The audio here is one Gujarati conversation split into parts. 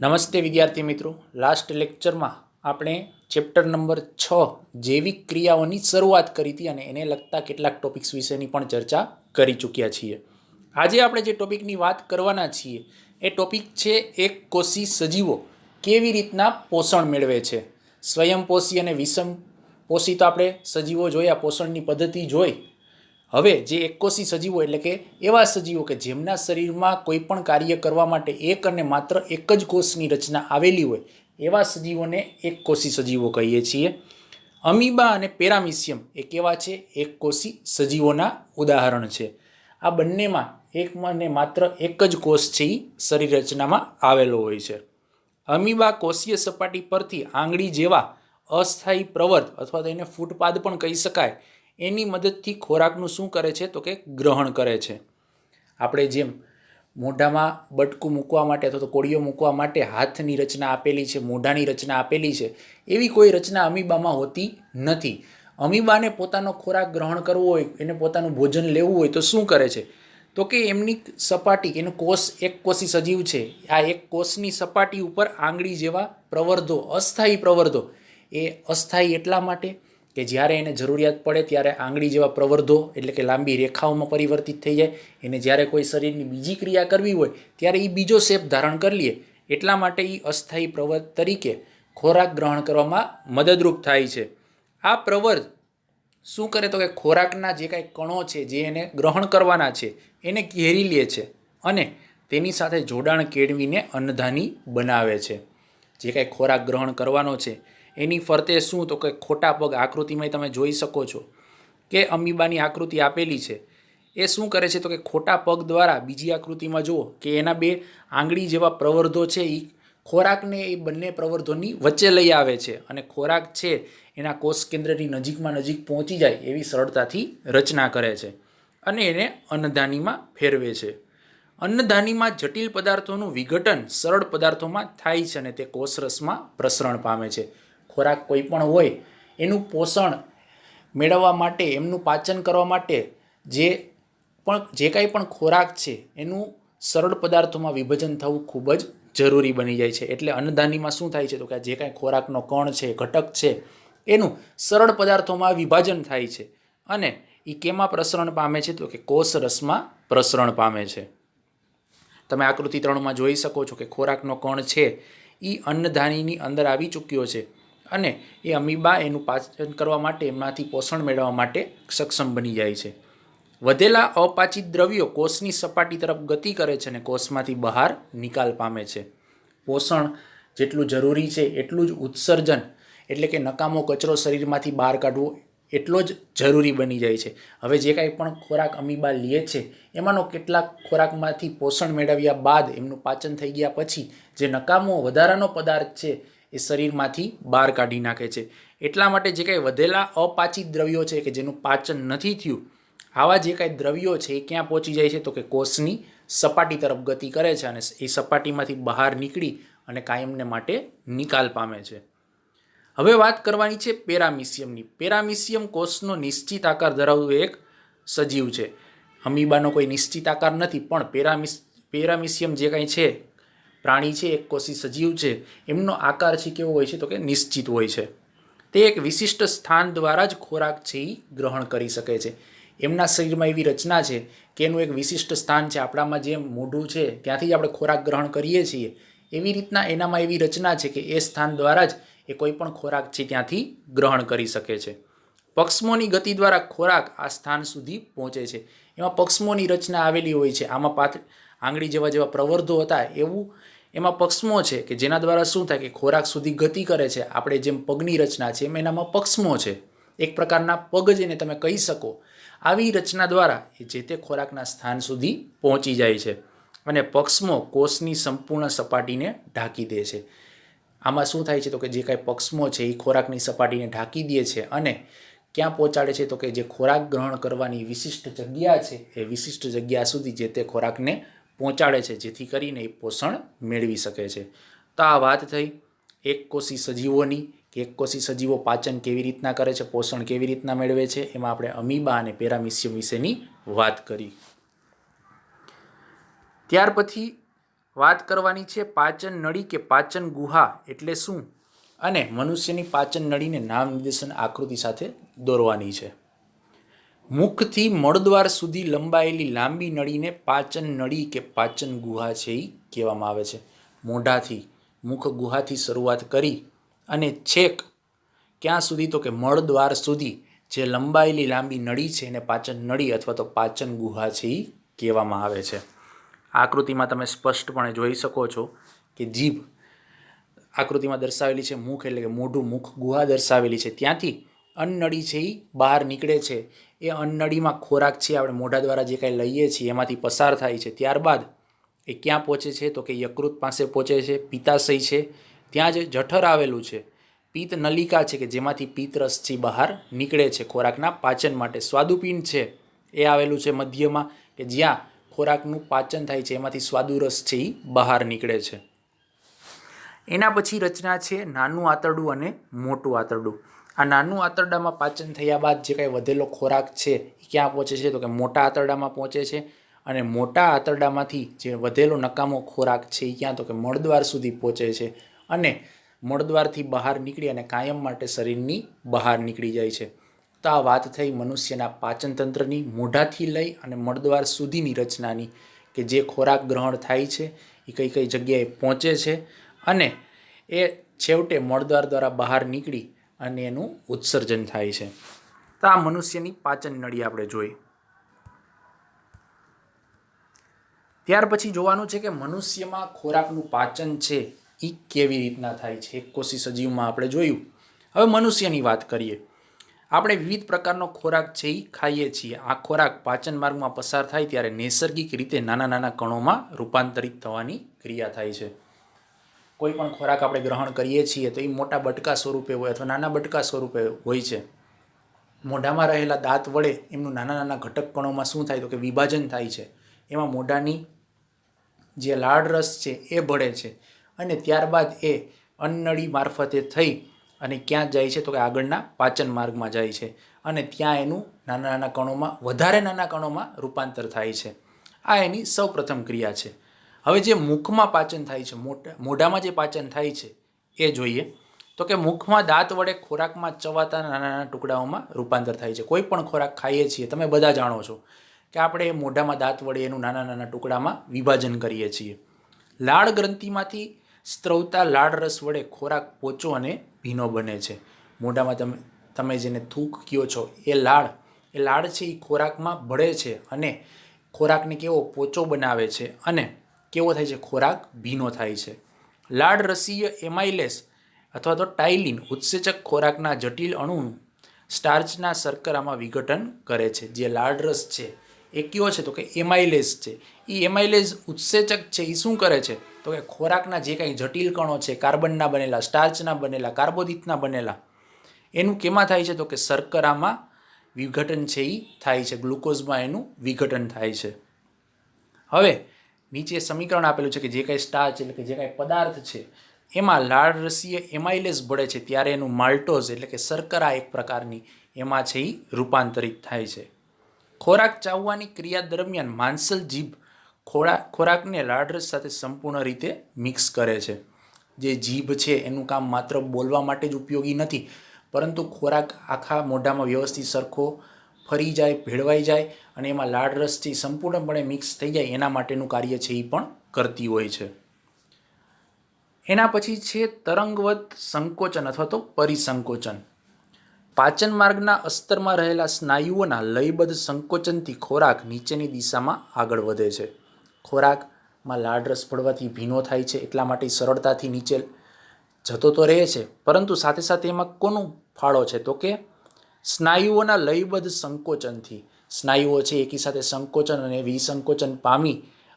નમસ્તે વિદ્યાર્થી મિત્રો, લાસ્ટ લેક્ચરમાં આપણે ચેપ્ટર નંબર 6 જૈવિક ક્રિયાઓની શરૂઆત કરી હતી અને એને લગતા કેટલાક ટોપિક્સ વિશેની પણ ચર્ચા કરી ચૂક્યા છીએ. આજે આપણે જે ટોપિકની વાત કરવાના છીએ એ ટોપિક છે એક કોષી સજીવો કેવી રીતના પોષણ મેળવે છે. સ્વયંપોષી અને વિષમપોષી તો આપણે સજીવો જોયા, પોષણની પદ્ધતિ જોઈ. હવે જે એકકોષી સજીવો એટલે કે એવા સજીવો કે જેમના શરીરમાં કોઈ પણ કાર્ય કરવા માટે એક અને માત્ર એક જ કોષની રચના આવેલી હોય એવા સજીવોને એકકોષી સજીવો કહીએ છીએ. અમીબા અને પેરામિશિયમ એ કેવા છે? એકકોષી સજીવોના ઉદાહરણ છે. આ બંનેમાં એક અને માત્ર એક જ કોષ છે એ શરીર રચનામાં આવેલો હોય છે. અમીબા કોષીય સપાટી પરથી આંગળી જેવા અસ્થાયી પ્રવર્ત અથવા તો એને ફૂટપાથ પણ કહી શકાય એની મદદથી ખોરાકનું શું કરે છે તો કે ગ્રહણ કરે છે. આપણે જેમ મોઢામાં બટકું મૂકવા માટે અથવા તો કોળીઓ મૂકવા માટે હાથની રચના આપેલી છે, મોઢાની રચના આપેલી છે, એવી કોઈ રચના અમીબામાં હોતી નથી. અમીબાને પોતાનો ખોરાક ગ્રહણ કરવો હોય, એને પોતાનું ભોજન લેવું હોય તો શું કરે છે તો કે એમની સપાટી, એનું કોષ એક કોષી સજીવ છે, આ એક કોષની સપાટી ઉપર આંગળી જેવા પ્રવર્ધો, અસ્થાયી પ્રવર્ધો, એ અસ્થાયી એટલા માટે કે જ્યારે એને જરૂરિયાત પડે ત્યારે આંગળી જેવા પ્રવર્ધો એટલે કે લાંબી રેખાઓમાં પરિવર્તિત થઈ જાય. એને જ્યારે કોઈ શરીરની બીજી ક્રિયા કરવી હોય ત્યારે એ બીજો શેપ ધારણ કરી લે, એટલા માટે એ અસ્થાયી પ્રવર્ધ તરીકે ખોરાક ગ્રહણ કરવામાં મદદરૂપ થાય છે. આ પ્રવર્ધ શું કરે તો કે ખોરાકના જે કાંઈ કણો છે જે એને ગ્રહણ કરવાના છે એને ઘેરી લે છે અને તેની સાથે જોડાણ કેળવીને અન્નધાની બનાવે છે. જે કાંઈ ખોરાક ગ્રહણ કરવાનો છે એની ફરતે શું તો કે ખોટા પગ, આકૃતિમાં તમે જોઈ શકો છો કે અમીબાની આકૃતિ આપેલી છે. એ શું કરે છે તો કે ખોટા પગ દ્વારા, બીજી આકૃતિમાં જુઓ કે એના બે આંગળી જેવા પ્રવર્ધો છે એ ખોરાકને એ બંને પ્રવર્ધોની વચ્ચે લઈ આવે છે અને ખોરાક છે એના કોષ કેન્દ્રની નજીકમાં નજીક પહોંચી જાય એવી સરળતાથી રચના કરે છે અને એને અન્નધાનીમાં ફેરવે છે. અન્નધાનીમાં જટિલ પદાર્થોનું વિઘટન સરળ પદાર્થોમાં થાય છે અને તે કોષરસમાં પ્રસરણ પામે છે. ખોરાક કોઈ પણ હોય એનું પોષણ મેળવવા માટે, એમનું પાચન કરવા માટે જે કાંઈ પણ ખોરાક છે એનું સરળ પદાર્થોમાં વિભાજન થવું ખૂબ જ જરૂરી બની જાય છે. એટલે અન્નધાનીમાં શું થાય છે તો કે જે કાંઈ ખોરાકનો કણ છે, ઘટક છે, એનું સરળ પદાર્થોમાં વિભાજન થાય છે અને એ કેમાં પ્રસરણ પામે છે તો કે કોષ રસમાં પ્રસરણ પામે છે. તમે આકૃતિ 3માં જોઈ શકો છો કે ખોરાકનો કણ છે એ અન્નધાનીની અંદર આવી ચૂક્યો છે અને એ અમીબા એનું પાચન કરવા માટે, એમાંથી પોષણ મેળવવા માટે સક્ષમ બની જાય છે. વધેલા અપાચિત દ્રવ્યો કોષની સપાટી તરફ ગતિ કરે છે અને કોષમાંથી બહાર નિકાલ પામે છે. પોષણ જેટલું જરૂરી છે એટલું જ ઉત્સર્જન એટલે કે નકામો કચરો શરીરમાંથી બહાર કાઢવો એટલો જ જરૂરી બની જાય છે. હવે જે કાંઈ પણ ખોરાક અમીબા લે છે એમાંનો કેટલાક ખોરાકમાંથી પોષણ મેળવ્યા બાદ, એમનું પાચન થઈ ગયા પછી જે નકામો વધારાનો પદાર્થ છે એ શરીરમાંથી બહાર કાઢી નાખે છે. એટલા માટે જે કાંઈ વધેલા અપાચિત દ્રવ્યો છે કે જેનું પાચન નથી થયું, આવા જે કાંઈ દ્રવ્યો છે એ ક્યાં પહોંચી જાય છે તો કે કોષની સપાટી તરફ ગતિ કરે છે અને એ સપાટીમાંથી બહાર નીકળી અને કાયમને માટે નિકાલ પામે છે. હવે વાત કરવાની છે પેરામિશિયમની. પેરામિશિયમ કોષનો નિશ્ચિત આકાર ધરાવતું એક સજીવ છે. અમીબાનો કોઈ નિશ્ચિત આકાર નથી, પણ પેરામિશિયમ જે કાંઈ છે, પ્રાણી છે, એક કોષી સજીવ છે, એમનો આકાર છે કેવો હોય છે તો કે નિશ્ચિત હોય છે. તે એક વિશિષ્ટ સ્થાન દ્વારા જ ખોરાક છે એ ગ્રહણ કરી શકે છે. એમના શરીરમાં એવી રચના છે કે એનું એક વિશિષ્ટ સ્થાન છે. આપણામાં જે મોઢું છે ત્યાંથી જ આપણે ખોરાક ગ્રહણ કરીએ છીએ, એવી રીતના એનામાં એવી રચના છે કે એ સ્થાન દ્વારા જ એ કોઈ પણ ખોરાક છે ત્યાંથી ગ્રહણ કરી શકે છે. પક્ષમોની ગતિ દ્વારા ખોરાક આ સ્થાન સુધી પહોંચે છે. એમાં પક્ષમોની રચના આવેલી હોય છે. આમાં આંગળી જેવા પ્રવર્ધો હતા એવું એમાં પક્ષમો છે કે જેના દ્વારા શું થાય કે ખોરાક સુધી ગતિ કરે છે. આપણે જેમ પગની રચના છે એમ એનામાં પક્ષમો છે, એક પ્રકારના પગ જેને તમે કહી શકો. આવી રચના દ્વારા એ જે તે ખોરાકના સ્થાન સુધી પહોંચી જાય છે અને પક્ષમો કોષની સંપૂર્ણ સપાટીને ઢાંકી દે છે. આમાં શું થાય છે તો કે જે કાંઈ પક્ષમો છે એ ખોરાકની સપાટીને ઢાંકી દે છે અને ક્યાં પહોંચાડે છે તો કે જે ખોરાક ગ્રહણ કરવાની વિશિષ્ટ જગ્યા છે એ વિશિષ્ટ જગ્યા સુધી જે તે ખોરાકને પહોંચાડે છે, જેથી કરીને એ પોષણ મેળવી શકે છે. તો આ વાત થઈ એક કોષી સજીવોની કે એક કોષી સજીવો પાચન કેવી રીતના કરે છે, પોષણ કેવી રીતના મેળવે છે. એમાં આપણે અમીબા અને પેરામિશિયમ વિશેની વાત કરી. ત્યાર પછી વાત કરવાની છે પાચન નળી કે પાચન ગુહા એટલે શું અને મનુષ્યની પાચન નળીને નામ નિર્દેશન આકૃતિ સાથે દોરવાની છે. મુખથી મળદ્વાર સુધી લંબાયેલી લાંબી નળીને પાચન નળી કે પાચન ગુહા છે એ કહેવામાં આવે છે. મોઢાથી મુખ ગુહાથી શરૂઆત કરી અને છેક ક્યાં સુધી તો કે મળદ્વાર સુધી જે લંબાયેલી લાંબી નળી છે એને પાચન નળી અથવા તો પાચન ગુહા છે એ કહેવામાં આવે છે. આકૃતિમાં તમે સ્પષ્ટપણે જોઈ શકો છો કે જીભ આકૃતિમાં દર્શાવેલી છે, મુખ એટલે કે મોઢું, મુખ ગુહા દર્શાવેલી છે. ત્યાંથી અન્નનળી છે એ બહાર નીકળે છે. એ અન્નનળીમાં ખોરાક છે આપણે મોઢા દ્વારા જે કાંઈ લઈએ છીએ એમાંથી પસાર થાય છે. ત્યારબાદ એ ક્યાં પહોંચે છે તો કે યકૃત પાસે પહોંચે છે. પિત્તાશય છે, ત્યાં જે જઠર આવેલું છે, પિત્ત નલિકા છે કે જેમાંથી પિત્તરસ છે બહાર નીકળે છે ખોરાકના પાચન માટે. સ્વાદુપિંડ છે એ આવેલું છે મધ્યમાં કે જ્યાં ખોરાકનું પાચન થાય છે, એમાંથી સ્વાદુરસ છે એ બહાર નીકળે છે. એના પછી રચના છે નાનું આંતરડું અને મોટું આંતરડું. આ નાનું આંતરડામાં પાચન થયા બાદ જે કાંઈ વધેલો ખોરાક છે એ ક્યાં પહોંચે છે તો કે મોટા આંતરડામાં પહોંચે છે. અને મોટા આંતરડામાંથી જે વધેલો નકામો ખોરાક છે એ ક્યાં તો કે મળદ્વાર સુધી પહોંચે છે અને મળદ્વારથી બહાર નીકળી અને કાયમ માટે શરીરની બહાર નીકળી જાય છે. તો આ વાત થઈ મનુષ્યના પાચનતંત્રની, મોઢાથી લઈ અને મળદ્વાર સુધીની રચનાની કે જે ખોરાક ગ્રહણ થાય છે એ કઈ કઈ જગ્યાએ પહોંચે છે અને એ છેવટે મળદ્વાર દ્વારા બહાર નીકળી અને એનું ઉત્સર્જન થાય છે. તો આ મનુષ્યની પાચન નળી આપણે જોઈ. ત્યાર પછી જોવાનું છે કે મનુષ્યમાં ખોરાકનું પાચન છે એ કેવી રીતના થાય છે. એકકોષી સજીવમાં આપણે જોયું. હવે મનુષ્યની વાત કરીએ. આપણે વિવિધ પ્રકારનો ખોરાક છે એ ખાઈએ છીએ. આ ખોરાક પાચન માર્ગમાં પસાર થાય ત્યારે નૈસર્ગિક રીતે નાના નાના કણોમાં રૂપાંતરિત થવાની ક્રિયા થાય છે. કોઈ પણ ખોરાક આપણે ગ્રહણ કરીએ છીએ તો એ મોટા બટકા સ્વરૂપે હોય અથવા નાના બટકા સ્વરૂપે હોય છે. મોઢામાં રહેલા દાંત વડે એમનું નાના નાના ઘટક કણોમાં શું થાય તો કે વિભાજન થાય છે. એમાં મોઢાની જે લાળ રસ છે એ ભળે છે અને ત્યારબાદ એ અન્નનળી મારફતે થઈ અને ક્યાં જાય છે તો કે આગળના પાચન માર્ગમાં જાય છે અને ત્યાં એનું નાના નાના કણોમાં, વધારે નાના કણોમાં રૂપાંતર થાય છે. આ એની સૌપ્રથમ ક્રિયા છે. હવે જે મુખમાં પાચન થાય છે, મોઢામાં જે પાચન થાય છે એ જોઈએ તો કે મુખમાં દાંત વડે ખોરાકમાં ચવાતા નાના નાના ટુકડાઓમાં રૂપાંતર થાય છે. કોઈ પણ ખોરાક ખાઈએ છીએ, તમે બધા જાણો છો કે આપણે મોઢામાં દાંત વડે એનું નાના નાના ટુકડામાં વિભાજન કરીએ છીએ. લાળ ગ્રંથિમાંથી સ્ત્રવતા લાળ રસ વડે ખોરાક પોચો અને ભીનો બને છે. મોઢામાં તમે જેને થૂક કહો છો એ લાળ છે એ ખોરાકમાં ભળે છે અને ખોરાકને કેવો પોચો બનાવે છે અને કેવો થાય છે ખોરાક ભીનો થાય છે. લાળ રસીય એમાઇલેસ અથવા તો ટાઇલિન ઉત્સેચક ખોરાકના જટિલ અણુનું સ્ટાર્ચના શર્કરામાં વિઘટન કરે છે. જે લાળ રસ છે એ કયો છે તો કે એમાઇલેસ છે. એ એમાઇલેસ ઉત્સેચક છે એ શું કરે છે તો કે ખોરાકના જે કાંઈ જટિલ કણો છે, કાર્બનના બનેલા, સ્ટાર્ચના બનેલા, કાર્બોદિતના બનેલા, એનું કેમાં થાય છે તો કે શર્કરામાં વિઘટન છે એ થાય છે. ગ્લુકોઝમાં એનું વિઘટન થાય છે. હવે નીચે સમીકરણ આપેલું છે કે જે કાંઈ સ્ટાર્ચ એટલે કે જે કાંઈ પદાર્થ છે એમાં લાળ રસીય એમાઇલેસ ભળે છે ત્યારે એનું માલ્ટોઝ એટલે કે શર્કરા એક પ્રકારની એમાં છે એ રૂપાંતરિત થાય છે. ખોરાક ચાવવાની ક્રિયા દરમિયાન માંસલ જીભ ખોરાકને લાળરસ સાથે સંપૂર્ણ રીતે મિક્સ કરે છે. જે જીભ છે એનું કામ માત્ર બોલવા માટે જ ઉપયોગી નથી, પરંતુ ખોરાક આખા મોઢામાં વ્યવસ્થિત સરખો ફરી જાય, ભેળવાઈ જાય અને એમાં લાળરસથી સંપૂર્ણપણે મિક્સ થઈ જાય એના માટેનું કાર્ય છે એ પણ કરતી હોય છે. એના પછી છે તરંગવત સંકોચન અથવા તો પરિસંકોચન. પાચન માર્ગના અસ્તરમાં રહેલા સ્નાયુઓના લયબદ્ધ સંકોચનથી ખોરાક નીચેની દિશામાં આગળ વધે છે. ખોરાકમાં લાળરસ ભળવાથી ભીનો થાય છે એટલા માટે સરળતાથી નીચે જતો તો રહે છે, પરંતુ સાથે સાથે એમાં કોનો ફાળો છે તો કે સ્નાયુઓના લયબદ્ધ સંકોચનથી. સ્નાયુઓ છે એકી સાથે સંકોચન અને વિસંકોચન પામી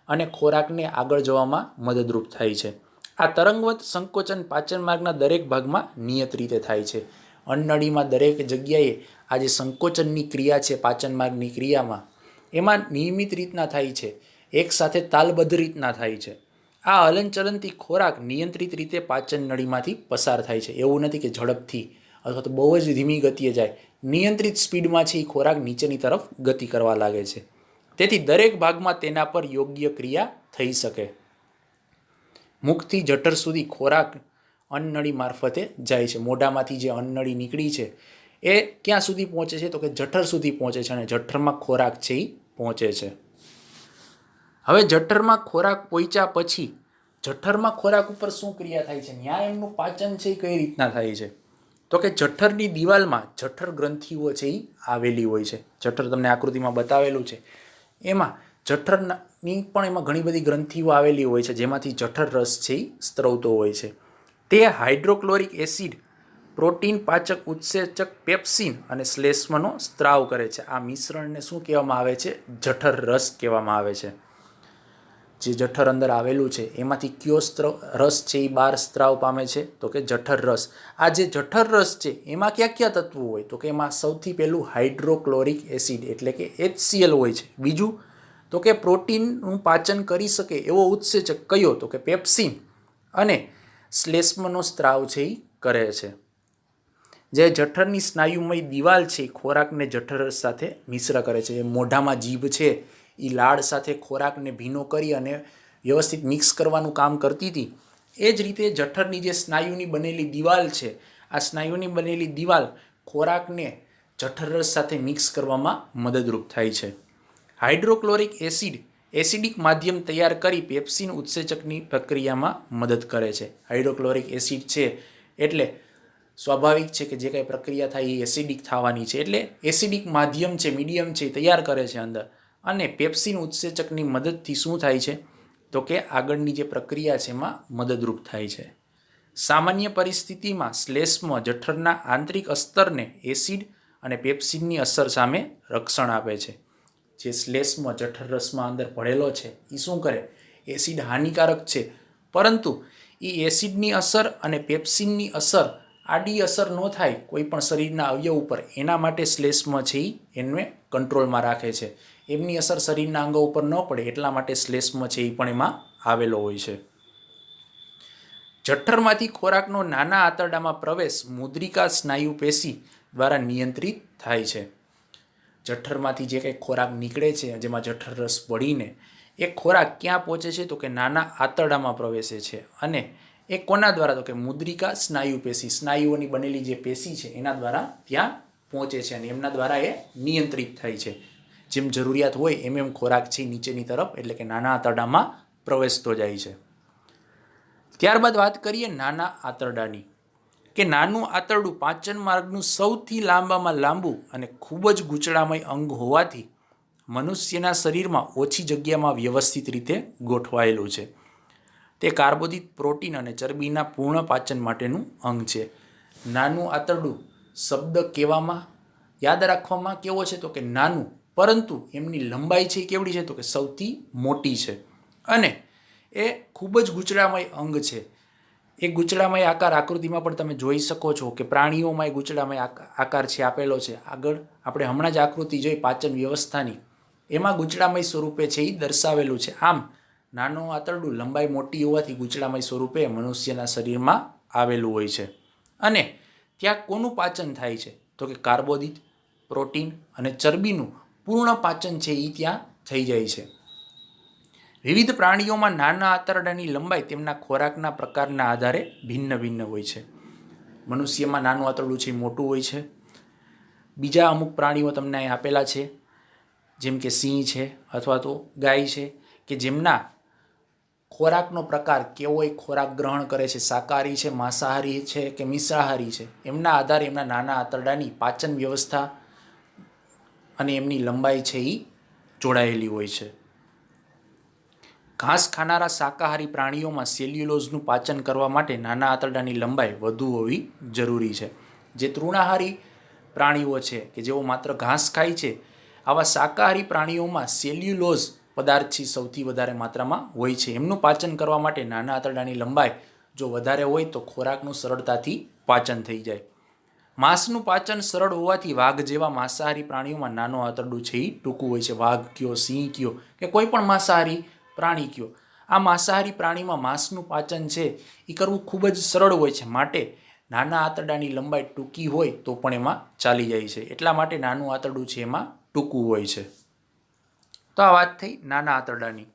અને ખોરાકને આગળ જવામાં મદદરૂપ થાય છે. આ તરંગવત સંકોચન પાચન માર્ગના દરેક ભાગમાં નિયત રીતે થાય છે. અન્નનળીમાં દરેક જગ્યાએ આ જે સંકોચનની ક્રિયા છે પાચન માર્ગની ક્રિયામાં એમાં નિયમિત રીતના થાય છે, એક સાથે તાલબદ્ધ રીતના થાય છે. આ હલનચલનથી ખોરાક નિયંત્રિત રીતે પાચન નળીમાંથી પસાર થાય છે. એવું નથી કે ઝડપથી અથવા તો બહુ જ ધીમી ગતિએ જાય, નિયંત્રિત સ્પીડમાં છે એ ખોરાક નીચેની તરફ ગતિ કરવા લાગે છે. તેથી દરેક ભાગમાં તેના પર યોગ્ય ક્રિયા થઈ શકે. મુખથી જઠર સુધી ખોરાક અન્નનળી મારફતે જાય છે. મોઢામાંથી જે અન્નનળી નીકળી છે એ ક્યાં સુધી પહોંચે છે? તો કે જઠર સુધી પહોંચે છે અને જઠરમાં ખોરાક છે એ પહોંચે છે. હવે જઠરમાં ખોરાક પહોંચ્યા પછી જઠરમાં ખોરાક ઉપર શું ક્રિયા થાય છે? ન્યા એમનું પાચન છે એ કઈ રીતના થાય છે? તો કે જઠરની દિવાલમાં જઠર ગ્રંથિઓ છે એ આવેલી હોય છે. જઠર તમને આકૃતિમાં બતાવેલું છે. એમાં જઠરની પણ એમાં ઘણી બધી ગ્રંથિઓ આવેલી હોય છે જેમાંથી જઠર રસ છે એ સ્ત્રવતો હોય છે. તે હાઇડ્રોક્લોરિક એસિડ, પ્રોટીન પાચક ઉત્સેચક પેપ્સિન અને શ્લેષ્મનો સ્ત્રાવ કરે છે. આ મિશ્રણને શું કહેવામાં આવે છે? જઠર રસ કહેવામાં આવે છે. જે જઠર અંદર આવેલું છે એમાંથી કયો રસ છે એ બહાર સ્ત્રાવ પામે છે? તો કે જઠર રસ. આ જે જઠર રસ છે એમાં કયા કયા તત્વો હોય? તો કે એમાં સૌથી પહેલું હાઇડ્રોક્લોરિક એસિડ એટલે કે HCl હોય છે. બીજું તો કે પ્રોટીનનું પાચન કરી શકે એવો ઉત્સેચક કયો? તો કે પેપ્સિન અને શ્લેષ્મનો સ્ત્રાવ છે એ કરે છે. જે જઠરની સ્નાયુમય દિવાલ છે ખોરાકને જઠર રસ સાથે મિશ્ર કરે છે. મોઢામાં જીભ છે એ લાળ સાથે ખોરાકને ભીનો કરી અને વ્યવસ્થિત મિક્સ કરવાનું કામ કરતી હતી. એ જ રીતે જઠરની જે સ્નાયુની બનેલી દિવાલ છે આ સ્નાયુની બનેલી દિવાલ ખોરાકને જઠરરસ સાથે મિક્સ કરવામાં મદદરૂપ થાય છે. હાઇડ્રોક્લોરિક એસિડ એસિડિક માધ્યમ તૈયાર કરી પેપ્સિન ઉત્સેચકની પ્રક્રિયામાં મદદ કરે છે. હાઇડ્રોક્લોરિક એસિડ છે એટલે સ્વાભાવિક છે કે જે કંઈ પ્રક્રિયા થાય એ એસિડિક થવાની છે. એટલે એસિડિક માધ્યમ છે, મીડિયમ છે તૈયાર કરે છે અંદર. અને પેપ્સિન ઉત્સેચકની મદદથી શું થાય છે? તો કે આગળની જે પ્રક્રિયા છે એમાં મદદરૂપ થાય છે. સામાન્ય પરિસ્થિતિમાં શ્લેષ્મ જઠરના આંતરિક અસ્તરને એસિડ અને પેપ્સિનની અસર સામે રક્ષણ આપે છે. જે શ્લેષ્મ જઠર રસમાં અંદર ભળેલો છે એ શું કરે? એસિડ હાનિકારક છે, પરંતુ એ એસિડની અસર અને પેપ્સિનની અસર આડી અસર ન થાય કોઈ પણ શરીરના અવયવ ઉપર, એના માટે શ્લેષ્મ છે એને કંટ્રોલમાં રાખે છે. એમની અસર શરીરના અંગો ઉપર ન પડે એટલા માટે શ્લેષ્મ છે એ પણ એમાં આવેલો હોય છે. જઠરમાંથી ખોરાકનો નાના આંતરડામાં પ્રવેશ મુદ્રિકા સ્નાયુ પેશી દ્વારા નિયંત્રિત થાય છે. જઠરમાંથી જે કંઈ ખોરાક નીકળે છે જેમાં જઠર રસ પડીને એ ખોરાક ક્યાં પહોંચે છે? તો કે નાના આંતરડામાં પ્રવેશે છે. અને એ કોના દ્વારા? તો કે મુદ્રિકા સ્નાયુ પેશી, સ્નાયુઓની બનેલી જે પેશી છે એના દ્વારા ત્યાં પહોંચે છે અને એમના દ્વારા એ નિયંત્રિત થાય છે. જેમ જરૂરિયાત હોય એમ ખોરાક છે નીચેની તરફ એટલે કે નાના આંતરડામાં પ્રવેશતો જાય છે. ત્યારબાદ વાત કરીએ નાના આંતરડાની, કે નાનું આંતરડું પાચન માર્ગનું સૌથી લાંબામાં લાંબુ અને ખૂબ જ ગૂંચળામય અંગ હોવાથી મનુષ્યના શરીરમાં ઓછી જગ્યામાં વ્યવસ્થિત રીતે ગોઠવાયેલું છે. તે કાર્બોદિત, પ્રોટીન અને ચરબીના પૂર્ણ પાચન માટેનું અંગ છે. નાનું આંતરડું શબ્દ કહેવામાં, યાદ રાખવામાં કેવો છે? તો કે નાનું, પરંતુ એમની લંબાઈ છે કેવડી છે? તો કે સૌથી મોટી છે. અને એ ખૂબ જ ગૂંચળામય અંગ છે. એ ગૂંચળામય આકાર આકૃતિમાં પણ તમે જોઈ શકો છો કે પ્રાણીઓમાં એ ગૂંચળામય આકાર છે આપેલો છે. આગળ આપણે હમણાં જ આકૃતિ જોઈ પાચન વ્યવસ્થાની, એમાં ગૂંચળામય સ્વરૂપે છે એ દર્શાવેલું છે. આમ નાનું આંતરડું લંબાઈ મોટી હોવાથી ગૂંચળામય સ્વરૂપે મનુષ્યના શરીરમાં આવેલું હોય છે. અને ત્યાં કોનું પાચન થાય છે? તો કે કાર્બોદિત, પ્રોટીન અને ચરબીનું પૂર્ણ પાચન છે એ ત્યાં થઈ જાય છે. વિવિધ પ્રાણીઓમાં નાના આંતરડાની લંબાઈ તેમના ખોરાકના પ્રકારના આધારે ભિન્ન ભિન્ન હોય છે. મનુષ્યમાં નાનું આંતરડું છે મોટું હોય છે. બીજા અમુક પ્રાણીઓ તમને અહીં આપેલા છે જેમ કે સિંહ છે અથવા તો ગાય છે, કે જેમના ખોરાકનો પ્રકાર કેવો ખોરાક ગ્રહણ કરે છે, શાકાહારી છે, માંસાહારી છે કે મિશ્રાહારી છે, એમના આધારે એમના નાના આંતરડાની પાચન વ્યવસ્થા અને એમની લંબાઈ છે એ જોડાયેલી હોય છે. ઘાસ ખાનારા શાકાહારી પ્રાણીઓમાં સેલ્યુલોઝનું પાચન કરવા માટે નાના આંતરડાની લંબાઈ વધુ હોવી જરૂરી છે. જે તૃણાહારી પ્રાણીઓ છે કે જેઓ માત્ર ઘાસ ખાય છે, આવા શાકાહારી પ્રાણીઓમાં સેલ્યુલોઝ પદાર્થ સૌથી વધારે માત્રામાં હોય છે. એમનું પાચન કરવા માટે નાના આંતરડાની લંબાઈ જો વધારે હોય તો ખોરાકનું સરળતાથી પાચન થઈ જાય. માંસનું પાચન સરળ હોવાથી વાઘ જેવા માંસાહારી પ્રાણીઓમાં નાનું આંતરડું છે એ ટૂંકું હોય છે. વાઘ કયો, સિંહ કયો કે કોઈ પણ માંસાહારી પ્રાણી કયો, આ માંસાહારી પ્રાણીમાં માંસનું પાચન છે એ કરવું ખૂબ જ સરળ હોય છે. માટે નાના આંતરડાની લંબાઈ ટૂંકી હોય તો પણ એમાં ચાલી જાય છે. એટલા માટે નાનું આંતરડું છે એમાં ટૂંકું હોય છે. તો આ વાત થઈ નાના આંતરડાની.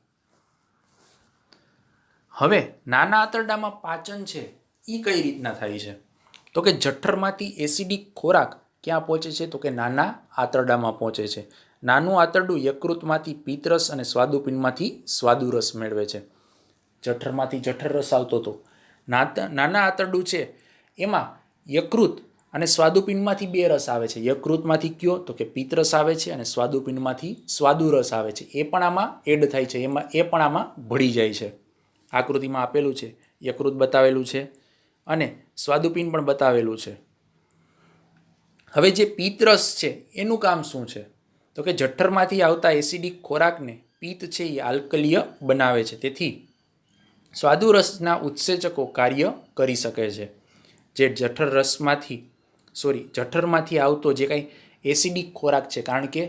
હવે નાના આંતરડામાં પાચન છે એ કઈ રીતના થાય છે? તો કે જઠરમાંથી એસિડિક ખોરાક ક્યાં પહોંચે છે? તો કે નાના આંતરડામાં પહોંચે છે. નાનું આંતરડું યકૃતમાંથી પિત્તરસ અને સ્વાદુપિંડમાંથી સ્વાદુરસ મેળવે છે. જઠરમાંથી જઠર રસ આવતો હતો. નાના આંતરડું છે એમાં યકૃત અને સ્વાદુપિંડમાંથી બે રસ આવે છે. યકૃતમાંથી કયો? તો કે પિત્તરસ આવે છે અને સ્વાદુપિંડમાંથી સ્વાદુરસ આવે છે. એ પણ આમાં એડ થાય છે, એ પણ આમાં ભળી જાય છે. આકૃતિમાં આપેલું છે, યકૃત બતાવેલું છે અને સ્વાદુપિંડ પણ બતાવેલું છે. હવે જે પિત્તરસ છે એનું કામ શું છે? તો કે જઠરમાંથી આવતા એસિડિક ખોરાકને પિત્ત છે એ આલ્કલીય બનાવે છે. તેથી સ્વાદુરસના ઉત્સેચકો કાર્ય કરી શકે છે. જે જઠરમાંથી આવતો જે કાંઈ એસિડિક ખોરાક છે, કારણ કે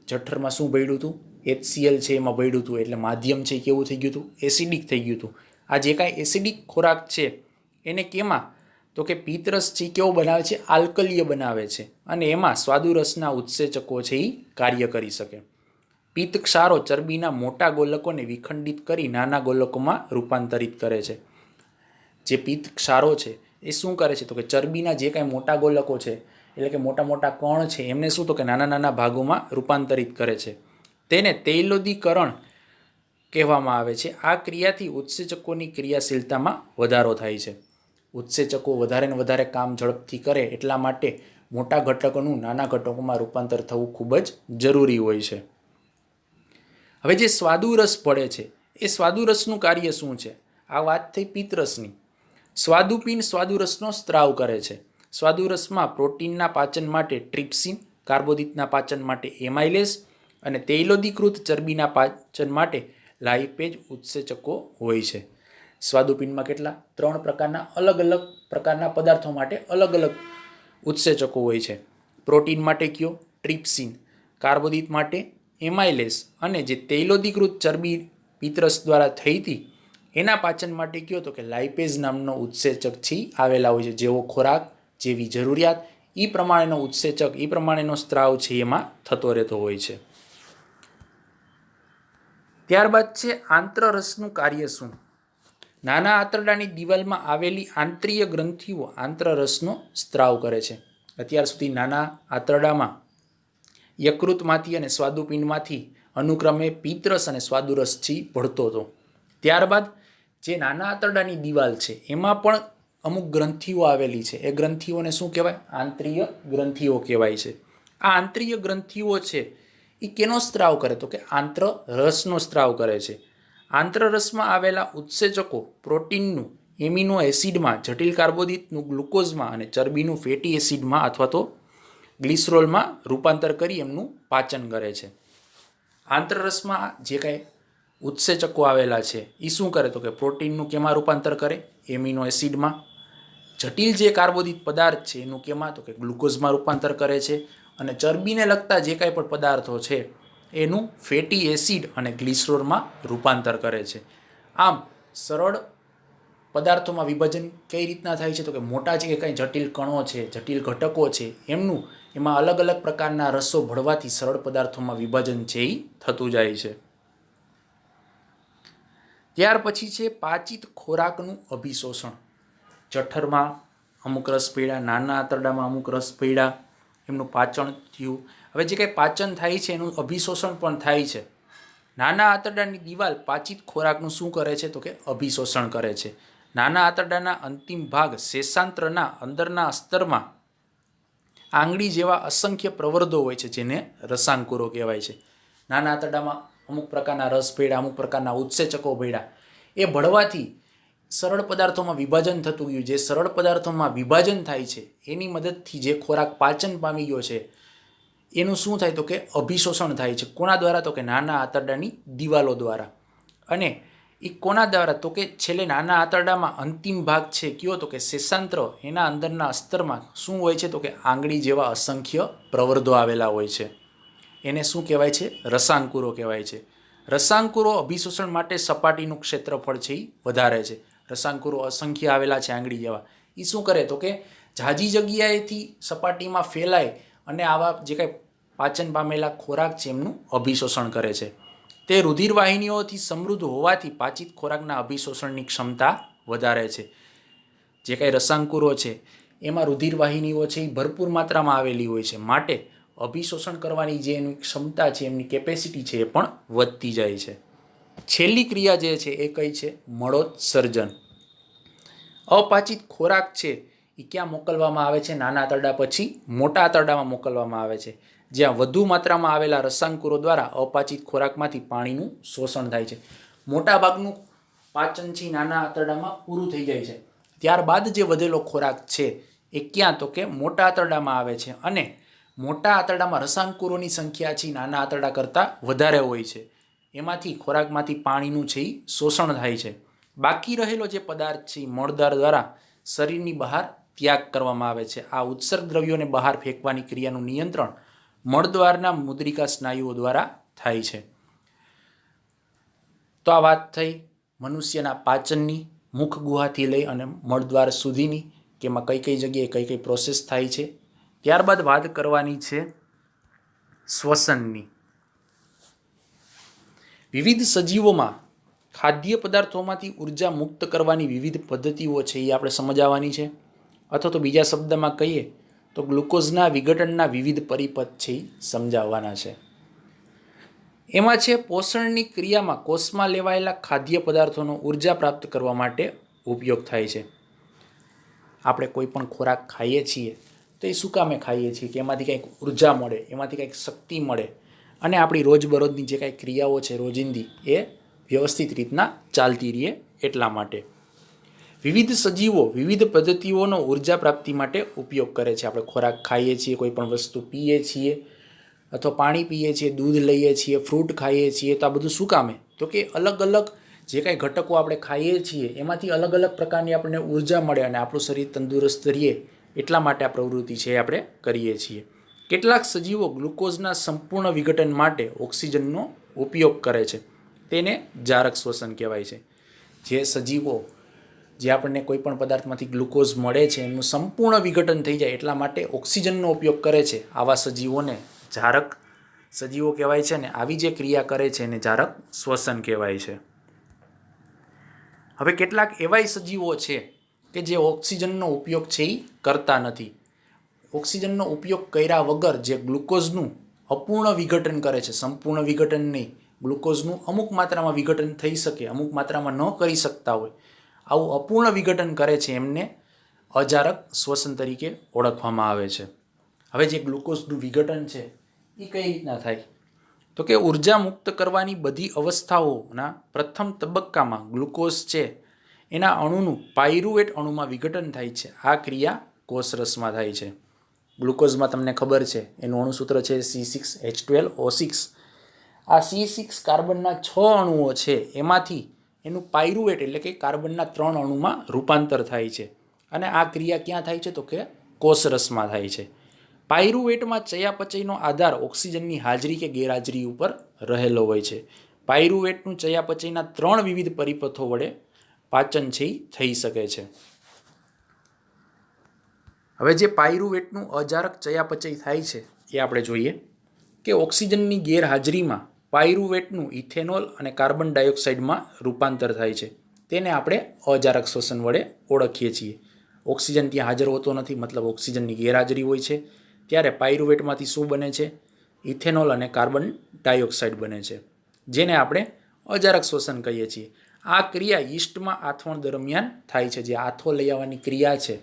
જઠરમાં શું ભળ્યું હતું? HCl છે એમાં ભળ્યું હતું, એટલે માધ્યમ છે કેવું થઈ ગયું હતું? એસિડિક થઈ ગયું હતું. આ જે કાંઈ એસિડિક ખોરાક છે એને કેમાં? તો કે પિત્તરસ છે કેવો બનાવે છે? આલ્કલીય બનાવે છે અને એમાં સ્વાદુરસના ઉત્સેચકો છે એ કાર્ય કરી શકે. પિત્ત ક્ષારો ચરબીના મોટા ગોલકોને વિખંડિત કરી નાના ગોલકોમાં રૂપાંતરિત કરે છે. જે પિત્ત ક્ષારો છે એ શું કરે છે? તો કે ચરબીના જે કાંઈ મોટા ગોલકો છે, એટલે કે મોટા મોટા કણ છે, એમને શું? તો કે નાના નાના ભાગોમાં રૂપાંતરિત કરે છે. તેને તૈલોદીકરણ કહેવામાં આવે છે. આ ક્રિયાથી ઉત્સેચકોની ક્રિયાશીલતામાં વધારો થાય છે. ઉત્સેચકો વધારે ને વધારે કામ ઝડપથી કરે એટલા માટે મોટા ઘટકોનું નાના ઘટકોમાં રૂપાંતર થવું ખૂબ જ જરૂરી હોય છે. હવે જે સ્વાદુરસ ભળે છે એ સ્વાદુરસનું કાર્ય શું છે? આ વાત થઈ પિત્તરસની. સ્વાદુપિંડ સ્વાદુરસનો સ્ત્રાવ કરે છે. સ્વાદુરસમાં પ્રોટીનના પાચન માટે ટ્રિપ્સિન, કાર્બોદિતના પાચન માટે એમાઇલેસ અને તૈલોદીકૃત ચરબીના પાચન માટે લાઇપેજ ઉત્સેચકો હોય છે. સ્વાદુપિંડમાં કેટલા? 3 પ્રકારના અલગ અલગ પ્રકારના પદાર્થો માટે અલગ અલગ ઉત્સેચકો હોય છે. પ્રોટીન માટે કયો? ટ્રિપ્સિન. કાર્બોદિત માટે એમાઇલેસ અને જે તૈલોદીકૃત ચરબી પિત્તરસ દ્વારા થઈ હતી એના પાચન માટે કયો? તો કે લાઇપેઝ નામનો ઉત્સેચક છે આવેલા હોય છે. જેવો ખોરાક, જેવી જરૂરિયાત, એ પ્રમાણેનો ઉત્સેચક, એ પ્રમાણેનો સ્ત્રાવ છે એમાં થતો રહેતો હોય છે. ત્યારબાદ છે આંત્રરસનું કાર્ય શું? નાના આંતરડાની દિવાલમાં આવેલી આંતરીય ગ્રંથિઓ આંત્રરસનો સ્ત્રાવ કરે છે. અત્યાર સુધી નાના આંતરડામાં યકૃતમાંથી અને સ્વાદુપિંડમાંથી અનુક્રમે પિત્તરસ અને સ્વાદુરસ ભળતો હતો. ત્યારબાદ જે નાના આંતરડાની દિવાલ છે એમાં પણ અમુક ગ્રંથિઓ આવેલી છે. એ ગ્રંથિઓને શું કહેવાય? આંતરીય ગ્રંથિઓ કહેવાય છે. આ આંતરીય ગ્રંથિઓ છે એ કેનો સ્ત્રાવ કરે? તો કે આંત્રરસનો સ્ત્રાવ કરે છે. આંત્રરસમાં આવેલા ઉત્સેચકો પ્રોટીનનું એમિનો એસિડમાં, જટિલ કાર્બોદિતનું ગ્લુકોઝમાં અને ચરબીનું ફેટી એસિડમાં અથવા તો ગ્લિસરોલમાં રૂપાંતર કરી એમનું પાચન કરે છે. આંત્રરસમાં જે કાંઈ ઉત્સેચકો આવેલા છે એ શું કરે? તો કે પ્રોટીનનું કેમાં રૂપાંતર કરે? એમિનો એસિડમાં. જટિલ જે કાર્બોદિત પદાર્થ છે એનું કેમાં? તો કે ગ્લુકોઝમાં રૂપાંતર કરે છે. અને ચરબીને લગતા જે કાંઈ પણ પદાર્થો છે એનું ફેટી એસિડ અને ગ્લિસરોલમાં રૂપાંતર કરે છે. આમ સરળ પદાર્થોમાં વિભાજન કઈ રીતના થાય છે? તો કે મોટા જે કંઈ જટિલ કણો છે, જટિલ ઘટકો છે, એમાં અલગ અલગ પ્રકારના રસો ભળવાથી સરળ પદાર્થોમાં વિભાજન છે એ થતું જાય છે. ત્યાર પછી છે પાચિત ખોરાકનું અભિશોષણ. જઠરમાં અમુક રસ પડ્યા, નાના આંતરડામાં અમુક રસ પડ્યા, એમનું પાચન થયું. હવે જે કંઈ પાચન થાય છે એનું અભિશોષણ પણ થાય છે. નાના આંતરડાની દિવાલ પાચિત ખોરાકનું શું કરે છે? તો કે અભિશોષણ કરે છે. નાના આંતરડાના અંતિમ ભાગ શેષાંત્રના અંદરના સ્તરમાં આંગળી જેવા અસંખ્ય પ્રવર્ધો હોય છે, જેને રસાંકુરો કહેવાય છે. નાના આંતરડામાં અમુક પ્રકારના રસ ભળ્યા, અમુક પ્રકારના ઉત્સેચકો ભળ્યા. એ ભળવાથી સરળ પદાર્થોમાં વિભાજન થતું ગયું. જે સરળ પદાર્થોમાં વિભાજન થાય છે એની મદદથી જે ખોરાક પાચન પામી ગયો છે એનું શું થાય? તો કે અભિશોષણ થાય છે. કોના દ્વારા? તો કે નાના આંતરડાની દિવાલો દ્વારા. અને એ કોના દ્વારા? તો કે છેલ્લે નાના આંતરડામાં અંતિમ ભાગ છે કયો? તો કે શેષાંત્ર, એના અંદરના અસ્તરમાં શું હોય છે? તો કે આંગળી જેવા અસંખ્ય પ્રવર્ધો આવેલા હોય છે. એને શું કહેવાય છે? રસાંકુરો કહેવાય છે. રસાંકુરો અભિશોષણ માટે સપાટીનું ક્ષેત્રફળ છે એ વધારે છે. રસાંકુરો અસંખ્ય આવેલા છે આંગળી જેવા. એ શું કરે? તો કે ઝાઝી જગ્યાએથી સપાટીમાં ફેલાય અને આવા જે કાંઈ પાચન પામેલા ખોરાક છે એમનું અભિશોષણ કરે છે. તે રુધિરવાહિનીઓથી સમૃદ્ધ હોવાથી પાચિત ખોરાકના અભિશોષણની ક્ષમતા વધારે છે. જે કાંઈ રસાંકુરો છે એમાં રુધિરવાહિનીઓ છે એ ભરપૂર માત્રામાં આવેલી હોય છે, માટે અભિશોષણ કરવાની જે એની ક્ષમતા છે, એમની કેપેસિટી છે, એ પણ વધતી જાય છે. છેલ્લી ક્રિયા જે છે એ કઈ છે? મળોત્સર્જન. અપાચિત ખોરાક છે એ ક્યાં મોકલવામાં આવે છે? નાના આંતરડા પછી મોટા આંતરડામાં મોકલવામાં આવે છે, જ્યાં વધુ માત્રામાં આવેલા રસાંકુરો દ્વારા અપાચિત ખોરાકમાંથી પાણીનું શોષણ થાય છે. મોટાભાગનું પાચન છે નાના આંતરડામાં પૂરું થઈ જાય છે. ત્યારબાદ જે વધેલો ખોરાક છે એ ક્યાં? તો કે મોટા આંતરડામાં આવે છે, અને મોટા આંતરડામાં રસાંકુરોની સંખ્યા છે નાના આંતરડા કરતાં વધારે હોય છે. એમાંથી ખોરાકમાંથી પાણીનું છે એ શોષણ થાય છે. બાકી રહેલો જે પદાર્થ છે મળદ્વાર દ્વારા શરીરની બહાર ત્યાગ કરવામાં આવે છે. આ ઉત્સર્ગ દ્રવ્યોને બહાર ફેંકવાની ક્રિયાનું નિયંત્રણ મળદ્વારના મુદ્રિકા સ્નાયુઓ દ્વારા થાય છે. તો આ વાત થઈ મનુષ્યના પાચનની, મુખ ગુહાથી લઈ અને મળદ્વાર સુધીની, કે એમાં કઈ કઈ જગ્યાએ કઈ કઈ પ્રોસેસ થાય છે. ત્યારબાદ વાત કરવાની છે શ્વસનની. વિવિધ સજીવોમાં ખાદ્ય પદાર્થોમાંથી ઉર્જા મુક્ત કરવાની વિવિધ પદ્ધતિઓ છે એ આપણે સમજાવવાની છે, અથવા તો બીજા શબ્દમાં કહીએ તો ગ્લુકોઝના વિઘટનના વિવિધ પરિપથ છે એ સમજાવવાના છે. એમાં છે પોષણની ક્રિયામાં કોષમાં લેવાયેલા ખાદ્ય પદાર્થોનો ઉર્જા પ્રાપ્ત કરવા માટે ઉપયોગ થાય છે. આપણે કોઈ પણ ખોરાક ખાઈએ છીએ તો એ શું કામે ખાઈએ છીએ? કે એમાંથી કંઈક ઉર્જા મળે, એમાંથી કંઈક શક્તિ મળે, અને આપણી રોજબરોજની જે કાંઈ ક્રિયાઓ છે રોજિંદી એ વ્યવસ્થિત રીતના ચાલતી રહે એટલા માટે. વિવિધ સજીવો વિવિધ પદ્ધતિઓનો ઉર્જા પ્રાપ્તિ માટે ઉપયોગ કરે છે. આપણે ખોરાક ખાઈએ છીએ, કોઈ પણ વસ્તુ પીએ છીએ, અથવા પાણી પીએ છીએ, દૂધ લઈએ છીએ, ફ્રૂટ ખાઈએ છીએ, તો આ બધું શું કામે? તો કે અલગ અલગ જે કાંઈ ઘટકો આપણે ખાઈએ છીએ એમાંથી અલગ અલગ પ્રકારની આપણને ઉર્જા મળે અને આપણું શરીર તંદુરસ્ત રહે એટલા માટે આ પ્રવૃત્તિ છે એ આપણે કરીએ છીએ. કેટલાક સજીવો ગ્લુકોઝના સંપૂર્ણ વિઘટન માટે ઓક્સિજનનો ઉપયોગ કરે છે. તેને જારક શ્વસન કહેવાય છે. જે સજીવો જે આપણને કોઈ પણ પદાર્થમાંથી ગ્લુકોઝ મળે છે એનું સંપૂર્ણ વિઘટન થઈ જાય એટલા માટે ઓક્સિજનનો ઉપયોગ કરે છે, આવા સજીવોને જારક સજીવો કહેવાય છે. ને આવી જે ક્રિયા કરે છે એને જારક શ્વસન કહેવાય છે. હવે કેટલાક એવાય સજીવો છે કે જે ઓક્સિજનનો ઉપયોગ છે એ કરતા નથી. ઓક્સિજનનો ઉપયોગ કર્યા વગર જે ગ્લુકોઝનું અપૂર્ણ વિઘટન કરે છે, સંપૂર્ણ વિઘટન નહીં, ગ્લુકોઝનું અમુક માત્રામાં વિઘટન થઈ શકે, અમુક માત્રામાં ન કરી શકતા હોય, આવું અપૂર્ણ વિઘટન કરે છે એમને અજારક શ્વસન તરીકે ઓળખવામાં આવે છે. હવે જે ગ્લુકોઝનું વિઘટન છે એ કઈ રીતના થાય? તો કે ઉર્જા મુક્ત કરવાની બધી અવસ્થાઓના પ્રથમ તબક્કામાં ગ્લુકોઝ છે એના અણુનું પાયરુવેટ અણુમાં વિઘટન થાય છે. આ ક્રિયા કોષરસમાં થાય છે. ગ્લુકોઝમાં તમને ખબર છે એનું અણુસૂત્ર છે C6H12O6. આ C6 કાર્બનના 6 અણુઓ છે એમાંથી એનું પાયરુવેટ એટલે કે કાર્બનના 3 અણુમાં રૂપાંતર થાય છે. અને આ ક્રિયા ક્યાં થાય છે? તો કે કોષરસમાં થાય છે. પાયરુવેટમાં ચયાપચયનો આધાર ઓક્સિજનની હાજરી કે ગેરહાજરી ઉપર રહેલો હોય છે. પાયરુવેટનું ચયાપચયના 3 વિવિધ પરિપથો વડે પાચન છે થઈ શકે છે. હવે જે પાયરુવેટનું અજારક ચયાપચય થાય છે એ આપણે જોઈએ કે ઓક્સિજનની ગેરહાજરીમાં પાયરુવેટનું ઇથેનોલ અને કાર્બન ડાયોક્સાઇડમાં રૂપાંતર થાય છે. તેને આપણે અજારક શ્વસન વડે ઓળખીએ છીએ. ઓક્સિજન ત્યાં હાજર હોતો નથી, મતલબ ઓક્સિજનની ગેરહાજરી હોય છે, ત્યારે પાયરુવેટમાંથી શું બને છે? ઇથેનોલ અને કાર્બન ડાયોક્સાઇડ બને છે, જેને આપણે અજારક શ્વસન કહીએ છીએ. આ ક્રિયા યીસ્ટમાં આથવણ દરમિયાન થાય છે. જે આથો લઈ આવવાની ક્રિયા છે,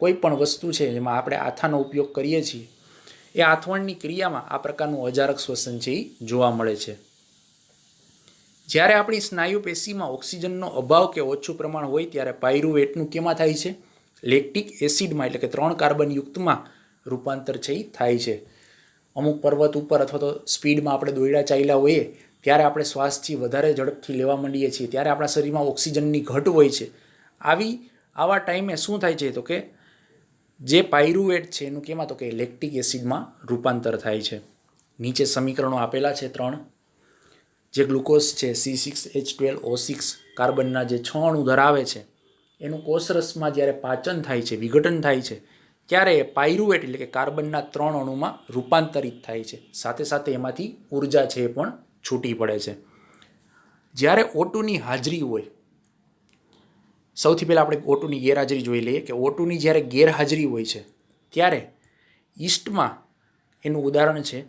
કોઈ પણ વસ્તુ છે જેમાં આપણે આથાનો ઉપયોગ કરીએ છીએ, એ આથવણની ક્રિયામાં આ પ્રકારનું અજારક શ્વસન છે એ જોવા મળે છે. જ્યારે આપણી સ્નાયુ પેશીમાં ઓક્સિજનનો અભાવ કે ઓછું પ્રમાણ હોય ત્યારે પાયરુવેટનું કેમાં થાય છે? લેક્ટિક એસિડમાં, એટલે કે 3 કાર્બનયુક્તમાં રૂપાંતર છે એ થાય છે. અમુક પર્વત ઉપર અથવા તો સ્પીડમાં આપણે દોડ્યા ચાલ્યા હોઈએ ત્યારે આપણે શ્વાસથી વધારે ઝડપથી લેવા માંડીએ છીએ, ત્યારે આપણા શરીરમાં ઓક્સિજનની ઘટ હોય છે. આવા ટાઈમે શું થાય છે? તો કે જે પાયરુવેટ છે એનું કેમાં? તો કે લેક્ટિક એસિડમાં રૂપાંતર થાય છે. નીચે સમીકરણો આપેલા છે 3. જે ગ્લુકોઝ છે C6H12O6 કાર્બનના જે 6 અણુ ધરાવે છે એનું કોષરસમાં જ્યારે પાચન થાય છે, વિઘટન થાય છે, ત્યારે પાયરુવેટ એટલે કે કાર્બનના 3 અણુમાં રૂપાંતરિત થાય છે. સાથે સાથે એમાંથી ઉર્જા છે એ પણ છૂટી પડે છે. જ્યારે O2ની હાજરી હોય, સૌથી પહેલાં આપણે O2ની ગેરહાજરી જોઈ લઈએ કે O2ની જ્યારે ગેરહાજરી હોય છે ત્યારે ઈસ્ટમાં એનું ઉદાહરણ છે,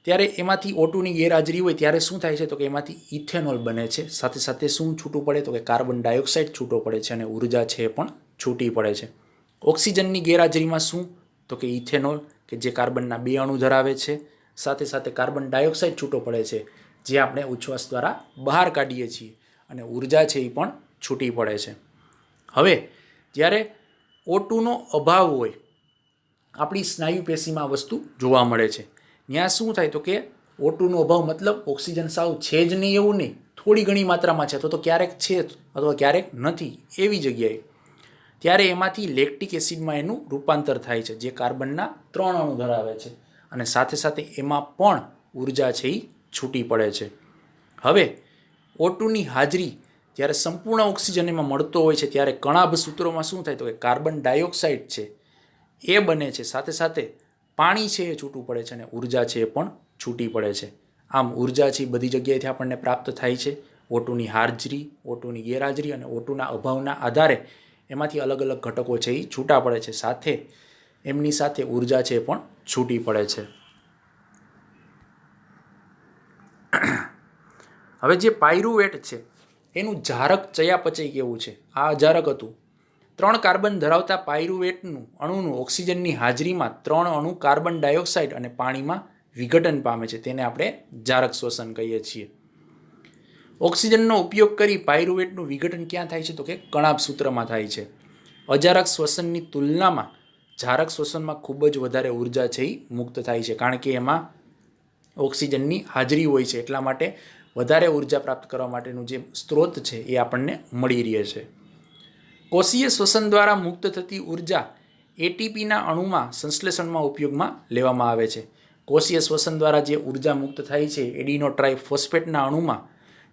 ત્યારે એમાંથી O2ની ગેરહાજરી હોય ત્યારે શું થાય છે તો કે એમાંથી ઇથેનોલ બને છે. સાથે સાથે શું છૂટું પડે તો કે કાર્બન ડાયોક્સાઇડ છૂટો પડે છે અને ઉર્જા છે એ પણ છૂટી પડે છે. ઓક્સિજનની ગેરહાજરીમાં શું તો કે ઇથેનોલ કે જે કાર્બનના 2 અણુ ધરાવે છે, સાથે સાથે કાર્બન ડાયોક્સાઇડ છૂટો પડે છે જે આપણે ઉચ્છ્વાસ દ્વારા બહાર કાઢીએ છીએ અને ઉર્જા છે એ પણ છૂટી પડે છે. હવે જ્યારે O2નો અભાવ હોય, આપણી સ્નાયુ પેશીમાં આ વસ્તુ જોવા મળે છે. ત્યાં શું થાય તો કે O2નો અભાવ મતલબ ઓક્સિજન સાવ છે જ નહીં એવું નહીં, થોડી ઘણી માત્રામાં છે અથવા તો ક્યારેક છે અથવા ક્યારેક નથી એવી જગ્યાએ, ત્યારે એમાંથી લેક્ટિક એસિડમાં એનું રૂપાંતર થાય છે જે કાર્બનના 3 અણુ ધરાવે છે અને સાથે સાથે એમાં પણ ઉર્જા છે એ છૂટી પડે છે. હવે O2ની હાજરી જ્યારે સંપૂર્ણ ઓક્સિજન એમાં મળતો હોય છે ત્યારે કણાભ સૂત્રોમાં શું થાય તો કે કાર્બન ડાયોક્સાઇડ છે એ બને છે, સાથે સાથે પાણી છે એ છૂટું પડે છે અને ઉર્જા છે એ પણ છૂટી પડે છે. આમ ઉર્જા છે એ બધી જગ્યાએથી આપણને પ્રાપ્ત થાય છે. O2ની હાજરી, O2ની ગેરહાજરી અને O2ના અભાવના આધારે એમાંથી અલગ અલગ ઘટકો છે એ છૂટા પડે છે, સાથે એમની સાથે ઉર્જા છે એ પણ છૂટી પડે છે. હવે જે પાયરુવેટ છે એનું જારક ચયાપચય કેવું છે? આ અજારક હતું. 3 કાર્બન ધરાવતા પાયરુવેટનું અણુનું ઓક્સિજનની હાજરીમાં 3 અણુ કાર્બન ડાયોક્સાઇડ અને પાણીમાં વિઘટન પામે છે. તેને આપણે જારક શ્વસન કહીએ છીએ. ઓક્સિજનનો ઉપયોગ કરી પાયરુવેટનું વિઘટન ક્યાં થાય છે તો કે કણાભ સૂત્રમાં થાય છે. અજારક શ્વસનની તુલનામાં જારક શ્વસનમાં ખૂબ જ વધારે ઉર્જા છે એ મુક્ત થાય છે, કારણ કે એમાં ઓક્સિજનની હાજરી હોય છે, એટલા માટે વધારે ઉર્જા પ્રાપ્ત કરવા માટેનું જે સ્ત્રોત છે એ આપણને મળી રહે છે. કોષીય શ્વસન દ્વારા મુક્ત થતી ઉર્જા એટીપીના અણુમાં સંશ્લેષણમાં ઉપયોગમાં લેવામાં આવે છે. કોષીય શ્વસન દ્વારા જે ઉર્જા મુક્ત થાય છે એડિનો ટ્રાઇફોસ્ફેટના અણુમાં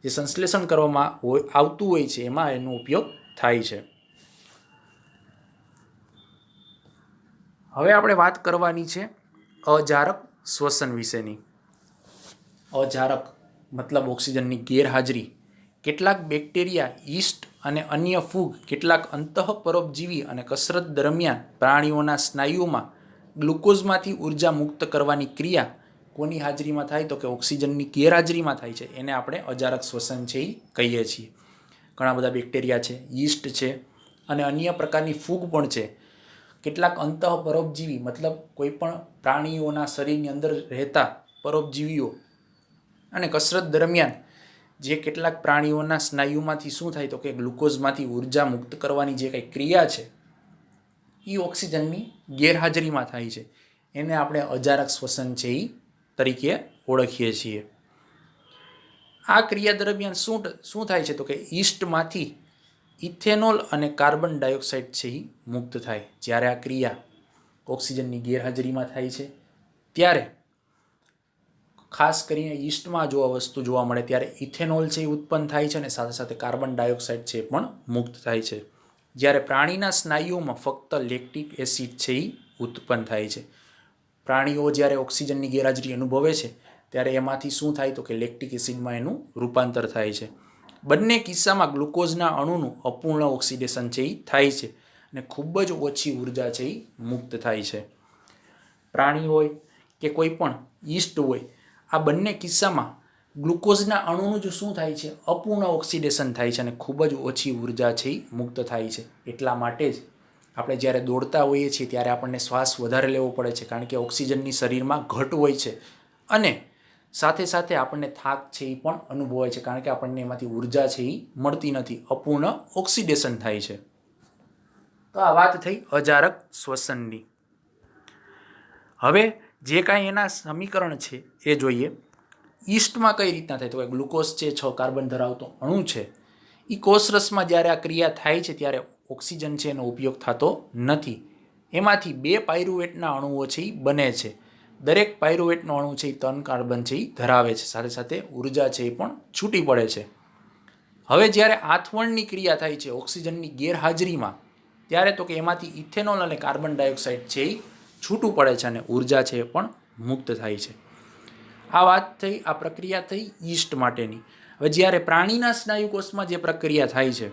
જે સંશ્લેષણ કરવામાં આવતું હોય છે એમાં એનો ઉપયોગ થાય છે. હવે આપણે વાત કરવાની છે અજારક શ્વસન વિશેની. અજારક મતલબ ઓક્સિજનની ગેરહાજરી. કેટલાક બેક્ટેરિયા, યીસ્ટ અને અન્ય ફૂગ, કેટલાક અંતઃપરોપજીવી અને કસરત દરમિયાન પ્રાણીઓના સ્નાયુઓમાં ગ્લુકોઝમાંથી ઉર્જા મુક્ત કરવાની ક્રિયા કોની હાજરીમાં થાય તો કે ઓક્સિજનની ગેરહાજરીમાં થાય છે. એને આપણે અજારક શ્વસન છે એ કહીએ છીએ. ઘણા બધા બેક્ટેરિયા છે, યીસ્ટ છે અને અન્ય પ્રકારની ફૂગ પણ છે. કેટલાક અંતઃપરોપજીવી મતલબ કોઈ પણ પ્રાણીઓના શરીરની અંદર રહેતા પરોપજીવીઓ અને કસરત દરમિયાન જે કેટલાક પ્રાણીઓના સ્નાયુમાંથી શું થાય તો કે ગ્લુકોઝમાંથી ઉર્જા મુક્ત કરવાની જે કંઈ ક્રિયા છે એ ઓક્સિજનની ગેરહાજરીમાં થાય છે. એને આપણે અજારક શ્વસન છે એ તરીકે ઓળખીએ છીએ. આ ક્રિયા દરમિયાન શું થાય છે તો કે યીસ્ટમાંથી ઇથેનોલ અને કાર્બન ડાયોક્સાઇડ છે એ મુક્ત થાય. જ્યારે આ ક્રિયા ઓક્સિજનની ગેરહાજરીમાં થાય છે ત્યારે ખાસ કરીને યીસ્ટમાં જો આ વસ્તુ જોવા મળે ત્યારે ઇથેનોલ છે એ ઉત્પન્ન થાય છે અને સાથે સાથે કાર્બન ડાયોક્સાઇડ છે એ પણ મુક્ત થાય છે. જ્યારે પ્રાણીના સ્નાયુઓમાં ફક્ત લેક્ટિક એસિડ છે એ ઉત્પન્ન થાય છે. પ્રાણીઓ જ્યારે ઓક્સિજનની ગેરહાજરી અનુભવે છે ત્યારે એમાંથી શું થાય તો કે લેક્ટિક એસિડમાં એનું રૂપાંતર થાય છે. બંને કિસ્સામાં ગ્લુકોઝના અણુનું અપૂર્ણ ઓક્સિડેશન છે એ થાય છે અને ખૂબ જ ઓછી ઉર્જા છે એ મુક્ત થાય છે. પ્રાણી હોય કે કોઈ પણ યીસ્ટ હોય, આ બંને કિસ્સામાં ગ્લુકોઝના અણુનું જ શું થાય છે અપૂર્ણ ઓક્સિડેશન થાય છે અને ખૂબ જ ઓછી ઉર્જા છે એ મુક્ત થાય છે. એટલા માટે જ આપણે જ્યારે દોડતા હોઈએ છીએ ત્યારે આપણને શ્વાસ વધારે લેવો પડે છે, કારણ કે ઓક્સિજનની શરીરમાં ઘટ હોય છે અને સાથે સાથે આપણને થાક છે એ પણ અનુભવાય છે, કારણ કે આપણને એમાંથી ઉર્જા છે એ મળતી નથી, અપૂર્ણ ઓક્સિડેશન થાય છે. તો આ વાત થઈ અજારક શ્વસનની. હવે જે કાંઈ એના સમીકરણ છે એ જોઈએ. યીસ્ટમાં કઈ રીતના થાય તો કે ગ્લુકોઝ છે 6 કાર્બન ધરાવતો અણુ છે, એ કોષરસમાં જ્યારે આ ક્રિયા થાય છે ત્યારે ઓક્સિજન છે એનો ઉપયોગ થતો નથી. એમાંથી 2 પાયરુવેટના અણુઓ છે એ બને છે. દરેક પાયરુવેટનો અણુ છે એ 3 કાર્બન છે એ ધરાવે છે, સાથે સાથે ઉર્જા છે એ પણ છૂટી પડે છે. હવે જ્યારે આથવણની ક્રિયા થાય છે ઓક્સિજનની ગેરહાજરીમાં ત્યારે તો કે એમાંથી ઇથેનોલ અને કાર્બન ડાયોક્સાઇડ છે એ છૂટું પડે છે અને ઉર્જા છે એ પણ મુક્ત થાય છે. આ વાત થઈ, આ પ્રક્રિયા થઈ યીસ્ટ માટેની. હવે જ્યારે પ્રાણીના સ્નાયુકોષમાં જે પ્રક્રિયા થાય છે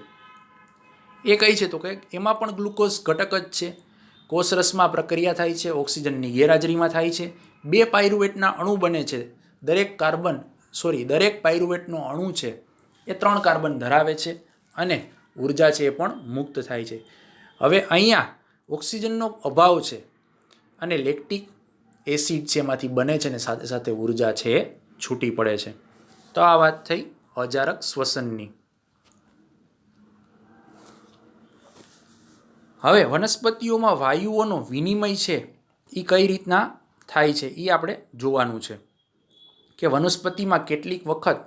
એ કઈ છે તો કે એમાં પણ ગ્લુકોઝ ઘટક જ છે. કોષરસમાં પ્રક્રિયા થાય છે, ઓક્સિજનની ગેરહાજરીમાં થાય છે. 2 પાયરુવેટના અણુ બને છે. દરેક પાયરુવેટનો અણુ છે એ 3 કાર્બન ધરાવે છે અને ઉર્જા છે એ પણ મુક્ત થાય છે. હવે અહીંયા ઓક્સિજનનો અભાવ છે અને લેક્ટિક એસિડ છે એમાંથી બને છે અને સાથે સાથે ઉર્જા છે એ છૂટી પડે છે. તો આ વાત થઈ અજારક શ્વસનની. હવે વનસ્પતિઓમાં વાયુઓનો વિનિમય છે એ કઈ રીતના થાય છે એ આપણે જોવાનું છે કે વનસ્પતિમાં કેટલીક વખત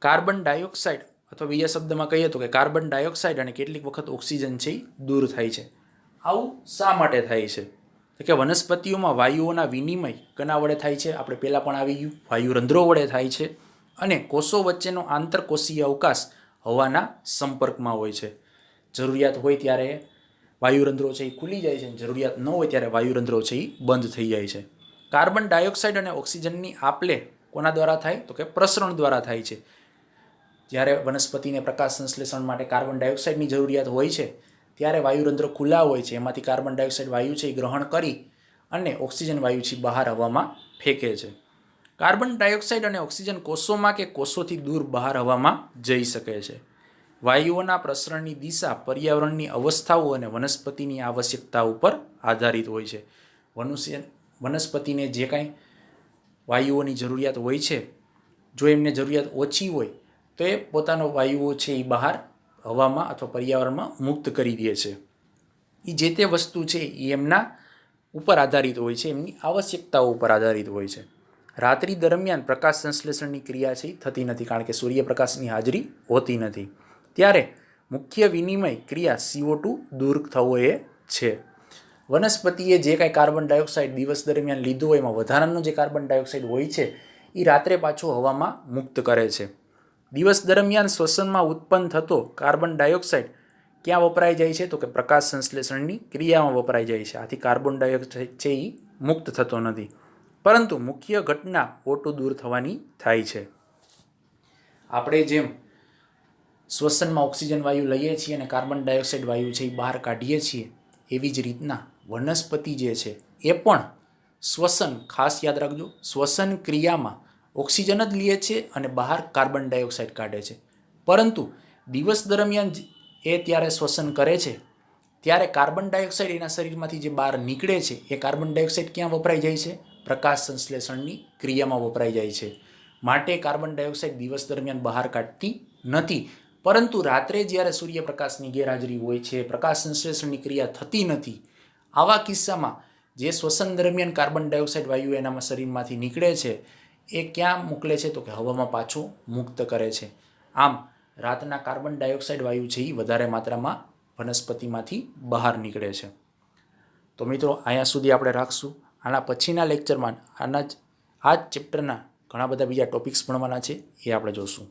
કાર્બન ડાયોક્સાઇડ અથવા બીજા શબ્દમાં કહીએ તો કે કાર્બન ડાયોક્સાઇડ અને કેટલીક વખત ઓક્સિજન છે એ દૂર થાય છે. આવું શા માટે થાય છે તો કે વનસ્પતિઓમાં વાયુઓના વિનિમય કના વડે થાય છે? આપણે પહેલાં પણ આવી ગયું, વાયુરંધ્રો વડે થાય છે અને કોષો વચ્ચેનો આંતરકોષીય અવકાશ હવાના સંપર્કમાં હોય છે. જરૂરિયાત હોય ત્યારે વાયુરંધ્રો છે એ ખુલી જાય છે, જરૂરિયાત ન હોય ત્યારે વાયુરંધ્રો છે એ બંધ થઈ જાય છે. કાર્બન ડાયોક્સાઇડ અને ઓક્સિજનની આપલે કોના દ્વારા થાય તો કે પ્રસરણ દ્વારા થાય છે. જ્યારે વનસ્પતિને પ્રકાશ સંશ્લેષણ માટે કાર્બન ડાયોક્સાઇડની જરૂરિયાત હોય છે ત્યારે વાયુરંધ્રો ખુલ્લા હોય છે, એમાંથી કાર્બન ડાયોક્સાઇડ વાયુ છે એ ગ્રહણ કરી અને ઓક્સિજન વાયુ છે બહાર હવામાં ફેંકે છે. કાર્બન ડાયોક્સાઇડ અને ઓક્સિજન કોષોમાં કે કોષોથી દૂર બહાર હવામાં જઈ શકે છે. વાયુઓના પ્રસરણની દિશા પર્યાવરણની અવસ્થાઓ અને વનસ્પતિની આવશ્યકતાઓ ઉપર આધારિત હોય છે. વનસ્પતિને જે કાંઈ વાયુઓની જરૂરિયાત હોય છે, જો એમને જરૂરિયાત ઓછી હોય તો એ પોતાનો વાયુઓ છે એ બહાર હવામાં અથવા પર્યાવરણમાં મુક્ત કરી દે છે. એ જે તે વસ્તુ છે એ એમના ઉપર આધારિત હોય છે, એમની આવશ્યકતાઓ ઉપર આધારિત હોય છે. રાત્રિ દરમિયાન પ્રકાશ સંશ્લેષણની ક્રિયા છે થતી નથી, કારણ કે સૂર્યપ્રકાશની હાજરી હોતી નથી. ત્યારે મુખ્ય વિનિમય ક્રિયા CO2 દૂર થવો એ છે. વનસ્પતિએ જે કાંઈ કાર્બન ડાયોક્સાઇડ દિવસ દરમિયાન લીધો હોય એમાં વધારાનો જે કાર્બન ડાયોક્સાઇડ હોય છે એ રાત્રે પાછો હવામાં મુક્ત કરે છે. દિવસ દરમિયાન શ્વસનમાં ઉત્પન્ન થતો કાર્બન ડાયોક્સાઇડ ક્યાં વપરાઈ જાય છે તો કે પ્રકાશ સંશ્લેષણની ક્રિયામાં વપરાઈ જાય છે. આથી કાર્બન ડાયોક્સાઇડ છે એ મુક્ત થતો નથી, પરંતુ મુખ્ય ઘટના O2 દૂર થવાની થાય છે. આપણે જેમ શ્વસનમાં ઓક્સિજન વાયુ લઈએ છીએ અને કાર્બન ડાયોક્સાઇડ વાયુ છે એ બહાર કાઢીએ છીએ, એવી જ રીતના વનસ્પતિ જે છે એ પણ શ્વસન, ખાસ યાદ રાખજો, શ્વસન ક્રિયામાં ઓક્સિજન જ લે છે અને બહાર કાર્બન ડાયોક્સાઇડ કાઢે છે. પરંતુ દિવસ દરમિયાન એ ત્યારે શ્વસન કરે છે ત્યારે કાર્બન ડાયોક્સાઇડ એના શરીરમાંથી જે બહાર નીકળે છે એ કાર્બન ડાયોક્સાઇડ ક્યાં વપરાઈ જાય છે? પ્રકાશ સંશ્લેષણની ક્રિયામાં વપરાઈ જાય છે. માટે કાર્બન ડાયોક્સાઇડ દિવસ દરમિયાન બહાર કાઢતી નથી, પરંતુ રાત્રે જ્યારે સૂર્યપ્રકાશની ગેરહાજરી હોય છે, પ્રકાશ સંશ્લેષણની ક્રિયા થતી નથી, આવા કિસ્સામાં જે શ્વસન દરમિયાન કાર્બન ડાયોક્સાઇડ વાયુ એનામાં શરીરમાંથી નીકળે છે એ ક્યાં મોકલે છે તો કે હવામાં પાછું મુક્ત કરે છે. આમ રાતના કાર્બન ડાયોક્સાઇડ વાયુ છે એ વધારે માત્રામાં વનસ્પતિમાંથી બહાર નીકળે છે. તો મિત્રો અહીંયા સુધી આપણે રાખશું. આના પછીના લેક્ચરમાં આ જ ચેપ્ટરના ઘણા બધા બીજા ટોપિક્સ ભણવાના છે, એ આપણે જોશું.